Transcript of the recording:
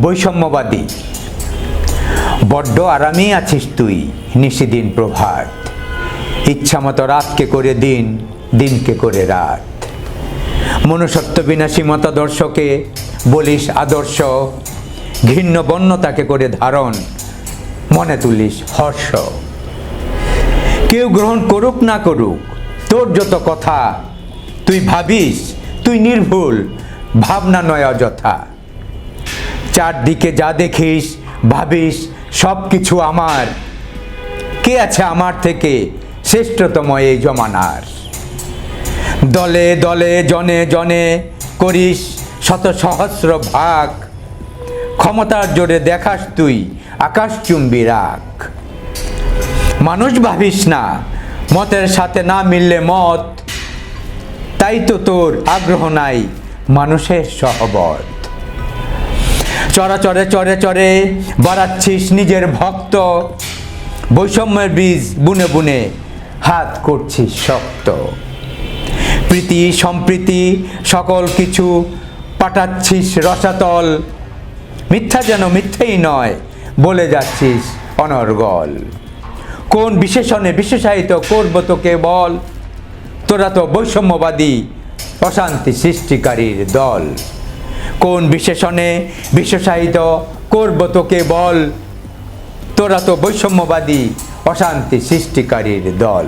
বৈষম্যবাদী। বড্ড আরামেই আছিস তুই নিশিদিন প্রভাত, ইচ্ছামতো রাতকে করে দিন, দিনকে করে রাত। মনুষ্যত্ব বিনাশী মতাদর্শকে বলিস আদর্শ, ঘৃণ্য বন্যতাকে করে ধারণ, মনে তুলিস হর্ষ। কেউ গ্রহণ করুক না করুক তোর যত কথা, তুই ভাবিস তুই নির্ভুল, ভাবনা নয় অযথা। চারদিকে যা দেখিস ভাবিস সব কিছু আমার, কে আছে আমার থেকে শ্রেষ্ঠতম এই জমানার। দলে দলে জনে জনে করিস শত সহস্র ভাগ, ক্ষমতার জোরে দেখাস তুই আকাশচুম্বী রাগ। মানুষ ভাবিস না মতের সাথে না মিললে মত, তাই তো তোর আগ্রহ নাই মানুষের সহবত। চরাচরে চরে চরে বাড়াচ্ছিস নিজের ভক্ত, বৈষম্যের বীজ বুনে বুনে হাত করছিস শক্ত। প্রীতি সম্প্রীতি সকল কিছু পাঠাচ্ছিস রসাতল, মিথ্যা যেন মিথ্যেই নয় বলে যাচ্ছিস অনর্গল। কোন বিশেষণে বিশেষায়িত করব তোকে বল, তোরা তো বৈষম্যবাদী অশান্তি সৃষ্টিকারীর দল। কোন বিশেষণে বিশেষায়িত করব তোকে বল, তোরা তো বৈষম্যবাদী অশান্তি সৃষ্টিকারীর দল।